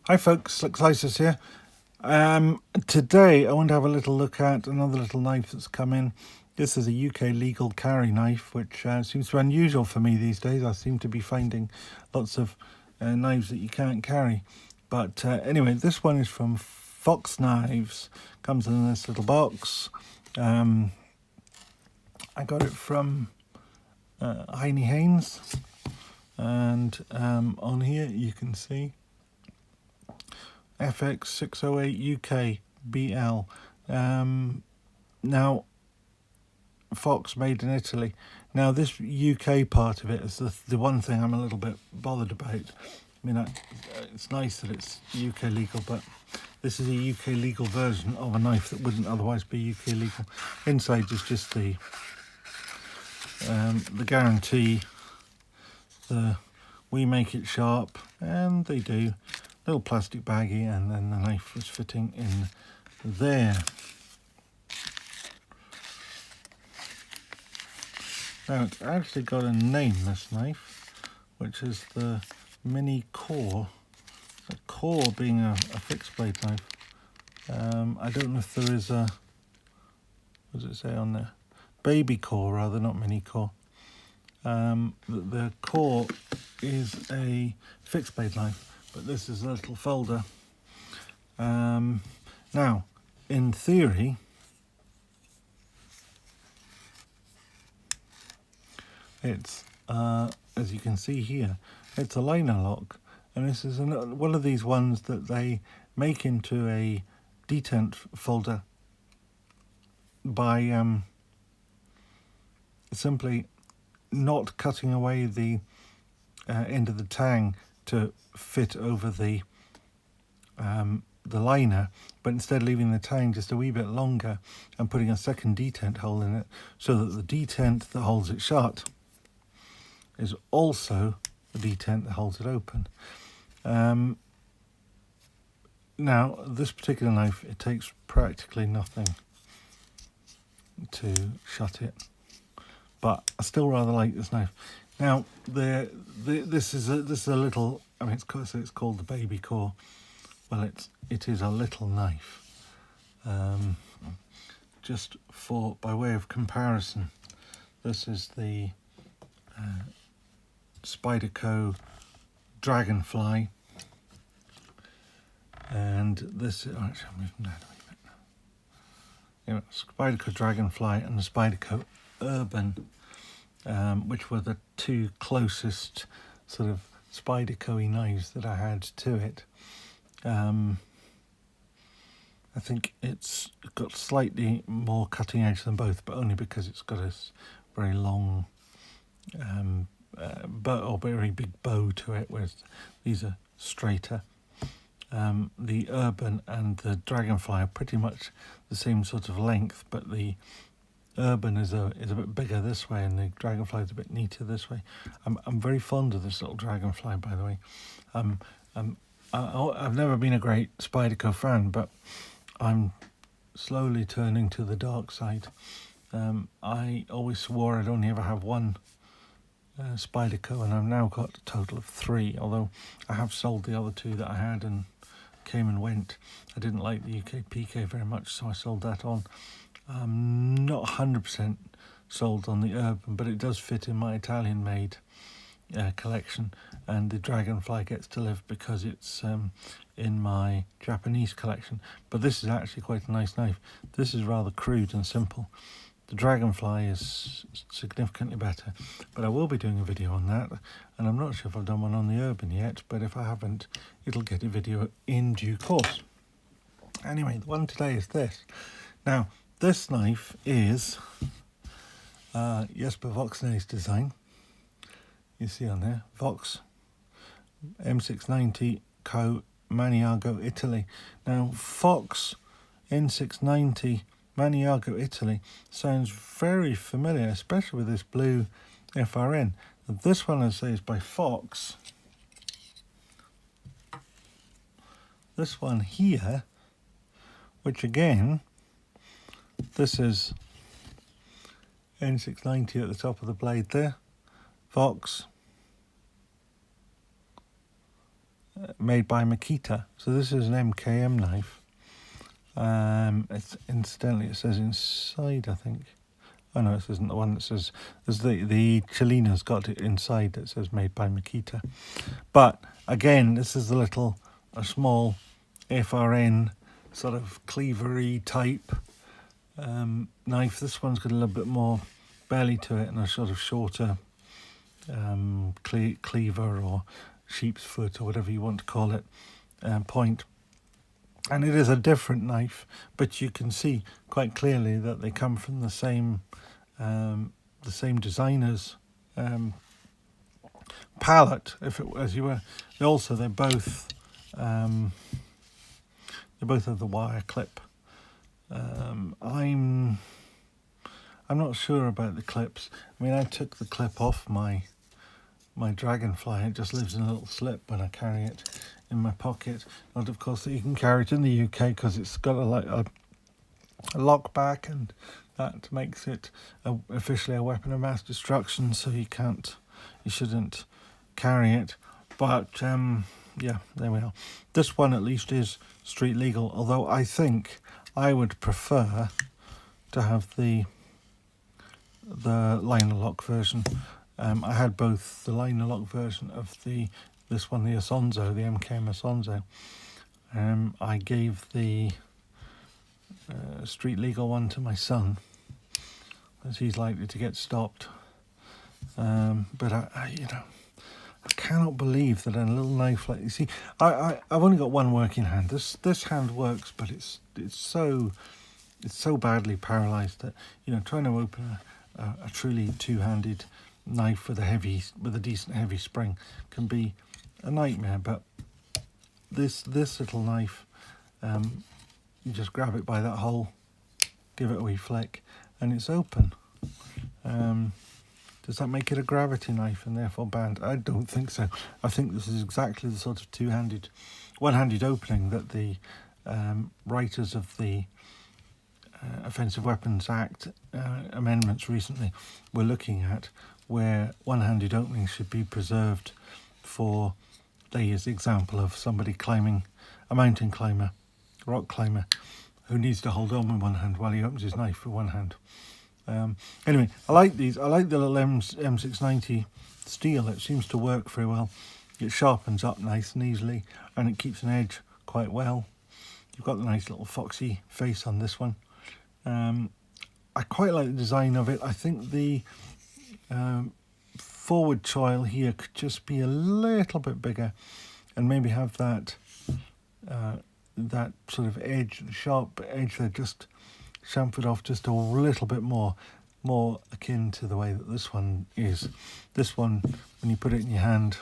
Hi folks, Slick Slices here. Today I want to have a little look at another little knife that's come in. This is a UK legal carry knife, which seems to be unusual for me these days. I seem to be finding lots of knives that you can't carry. But anyway, this one is from Vox Knives. Comes in this little box. I got it from Heine Haynes. And on here you can see FX 608 UK BL. Now, Fox made in Italy. Now, this UK part of it is the one thing I'm a little bit bothered about. I mean, it's nice that it's UK legal, but this is a UK legal version of a knife that wouldn't otherwise be UK legal. Inside is just the guarantee, we make it sharp, and they do. Little plastic baggie, and then the knife was fitting in there. Now it's actually got a name, this knife, which is the Mini Core. The core being a fixed blade knife. I don't know if there is a, what does it say on there? Baby Core rather, not Mini Core. The core is a fixed blade knife, but this is a little folder. Now, in theory, it's, as you can see here, it's a liner lock, and this is one of these ones that they make into a detent folder by simply not cutting away the end of the tang to fit over the liner, but instead leaving the tang just a wee bit longer and putting a second detent hole in it, so that the detent that holds it shut is also the detent that holds it open. Now, this particular knife, it takes practically nothing to shut it, but I still rather like this knife. Now, this is a little, I mean, it's called the Baby Core. Well, it is a little knife. Just by way of comparison, this is the Spyderco Dragonfly, and this is, actually I'll move them down a wee bit. You know, Spyderco Dragonfly and the Spyderco Urban, which were the two closest sort of Spyderco-y knives that I had to it. I think it's got slightly more cutting edge than both, but only because it's got a very long very big bow to it, whereas these are straighter. The Urban and the Dragonfly are pretty much the same sort of length, but the Urban is a bit bigger this way, and the Dragonfly is a bit neater this way. I'm very fond of this little Dragonfly, by the way. I've never been a great Spyderco fan, but I'm slowly turning to the dark side. I always swore I'd only ever have one Spyderco, and I've now got a total of 3, although I have sold the other 2 that I had and came and went. I didn't like the UK PK very much, so I sold that on. I'm not 100% sold on the Urban, but it does fit in my Italian-made collection, and the Dragonfly gets to live because it's in my Japanese collection. But this is actually quite a nice knife. This is rather crude and simple. The Dragonfly is significantly better, but I will be doing a video on that, and I'm not sure if I've done one on the Urban yet, but if I haven't, it'll get a video in due course. Anyway, the one today is this. Now, this knife is Jesper Voxnas' design. You see on there, Vox M690 Co. Maniago, Italy. Now, Fox N690 Maniago, Italy sounds very familiar, especially with this blue FRN. This one, I say, is by Fox. This one here, which again, this is N690 at the top of the blade there. Vox made by Makita. So this is an MKM knife. It's incidentally, it says inside, I think. Oh no, this isn't the one that says. There's the Chilina's got it inside that says made by Makita. But again, this is a small FRN sort of cleavery type knife. This one's got a little bit more belly to it and a sort of shorter cleaver or sheep's foot or whatever you want to call it point. And it is a different knife, but you can see quite clearly that they come from the same designer's palette. As you were, they're both have the wire clip. I'm not sure about the clips. I mean, I took the clip off my Dragonfly. It just lives in a little slip when I carry it in my pocket. Not, of course, that you can carry it in the UK because it's got a lock back, and that makes it officially a weapon of mass destruction. So you shouldn't carry it. But yeah, there we are. This one at least is street legal. Although I think I would prefer to have the liner lock version. I had both the liner lock version of this one, the Asonzo, the MKM Asonzo. I gave the street legal one to my son, as he's likely to get stopped. But I cannot believe that a little knife like, you see, I've only got one working hand. This hand works, but it's so badly paralysed that trying to open a truly two-handed knife with a decent heavy spring can be a nightmare. But this little knife, you just grab it by that hole, give it a wee flick, and it's open. Does that make it a gravity knife and therefore banned? I don't think so. I think this is exactly the sort of one-handed opening that the writers of the Offensive Weapons Act amendments recently were looking at, where one-handed openings should be preserved for, they use the example of somebody climbing, a mountain climber, rock climber, who needs to hold on with one hand while he opens his knife with one hand. Anyway, I like these. I like the little M690 steel. It seems to work very well. It sharpens up nice and easily, and it keeps an edge quite well. You've got the nice little foxy face on this one. I quite like the design of it. I think the forward choil here could just be a little bit bigger, and maybe have that sort of edge, sharp edge there, just chamfered off just a little bit more akin to the way that this one is. This one, when you put it in your hand,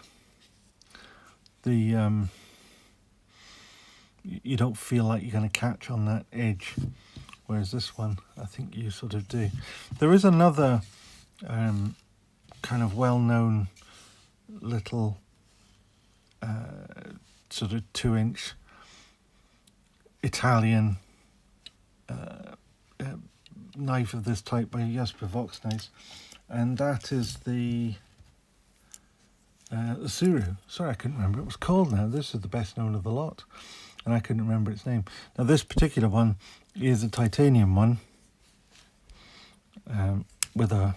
you don't feel like you're going to catch on that edge, whereas this one, I think you sort of do. There is another kind of well-known little sort of 2-inch Italian knife of this type by Jesper Voxnas, and that is the Suru. Sorry, I couldn't remember what it was called now. This is the best known of the lot, and I couldn't remember its name. Now this particular one is a titanium one with a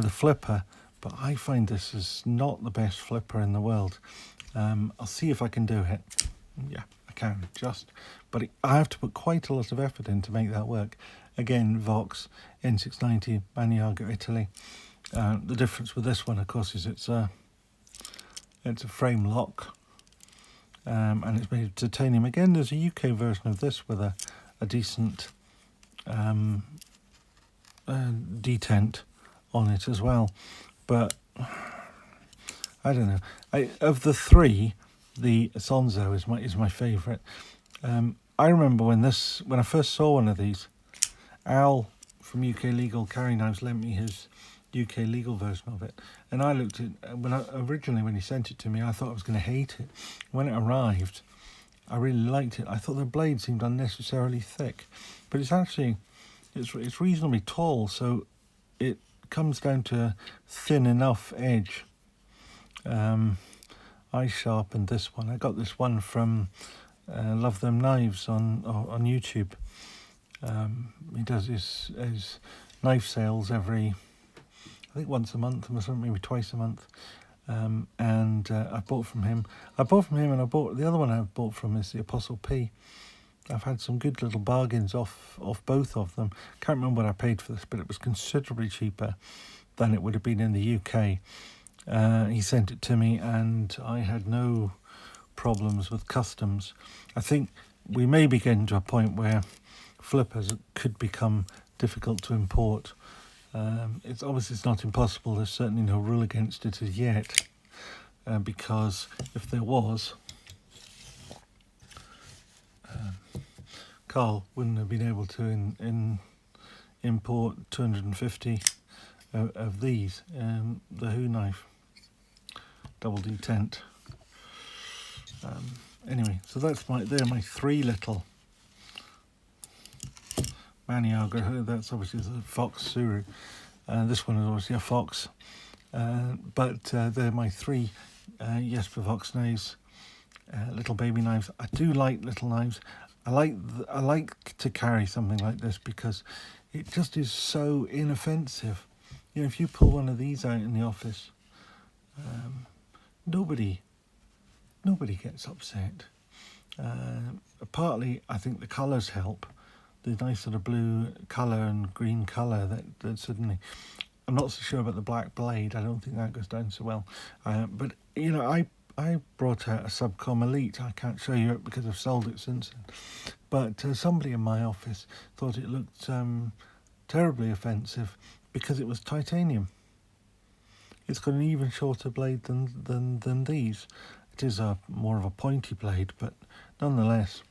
flipper, but I find this is not the best flipper in the world. I'll see if I can do it. Yeah, I can, but I have to put quite a lot of effort in to make that work. Again, Vox N690, Maniago, Italy. The difference with this one, of course, is it's a frame lock, and it's made of titanium. Again, there's a UK version of this with a decent detent on it as well. But I don't know. Of the three, the Asonzo is my favourite. I remember when I first saw one of these, Al from UK Legal Carry Knives lent me his UK legal version of it, and I looked at originally when he sent it to me, I thought I was going to hate it. When it arrived, I really liked it. I thought the blade seemed unnecessarily thick, but it's reasonably tall, so it comes down to a thin enough edge I sharpened this one. I got this one from Love Them Knives on YouTube. He does his knife sales every, I think once a month or something, maybe twice a month. And I bought from him. And I bought the other one I bought from is the Apostle P. I've had some good little bargains off both of them. Can't remember what I paid for this, but it was considerably cheaper than it would have been in the UK. He sent it to me and I had no problems with customs. I think we may be getting to a point where flippers could become difficult to import. It's obviously it's not impossible. There's certainly no rule against it as yet, because if there was, Carl wouldn't have been able to import 250 of these. The Who knife, double detent. Anyway, so they're my three little Maniaga. That's obviously the Fox Suru. This one is obviously a Fox. But they're my three Jesper Voxnas little baby knives. I do like little knives. I like to carry something like this because it just is so inoffensive. You know, if you pull one of these out in the office, nobody gets upset. Partly, I think the colours help. The nice sort of blue colour and green colour that suddenly... I'm not so sure about the black blade. I don't think that goes down so well. But, you know, I brought out a Subcom Elite. I can't show you it because I've sold it since then. But somebody in my office thought it looked terribly offensive because it was titanium. It's got an even shorter blade than these. It is more of a pointy blade, but nonetheless,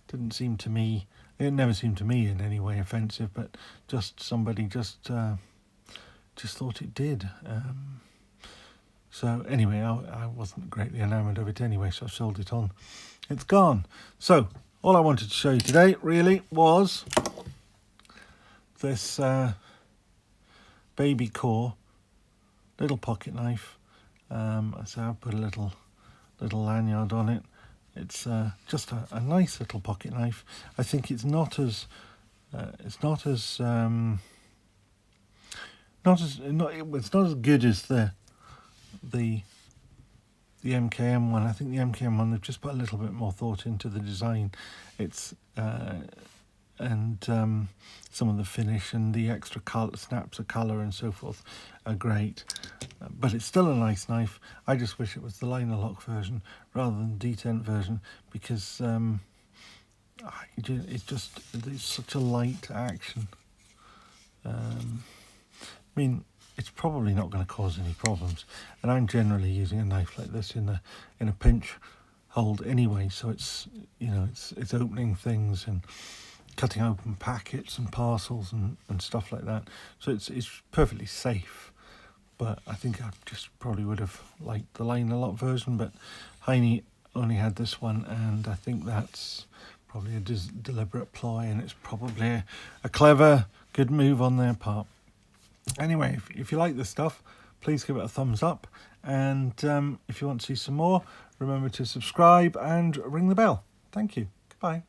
didn't seem to me... It never seemed to me in any way offensive, but somebody just thought it did. So anyway, I wasn't greatly enamoured of it anyway, so I sold it on. It's gone. So all I wanted to show you today really was this Baby Core little pocket knife. So I put a little lanyard on it. It's just a nice little pocket knife. I think it's not as good as the MKM one. I think the MKM one, they've just put a little bit more thought into the design. It's some of the finish and the extra snaps of colour and so forth are great. But it's still a nice knife. I just wish it was the liner lock version rather than the detent version, because it's such a light action. I mean, it's probably not going to cause any problems, and I'm generally using a knife like this in a pinch hold anyway, so it's, you know, it's opening things and cutting open packets and parcels and stuff like that, so it's perfectly safe. But I think I just probably would have liked the liner lock version, but Heine only had this one, and I think that's probably a deliberate ploy, and it's probably a clever, good move on their part. Anyway, if you like this stuff, please give it a thumbs up, and if you want to see some more, remember to subscribe and ring the bell. Thank you. Goodbye.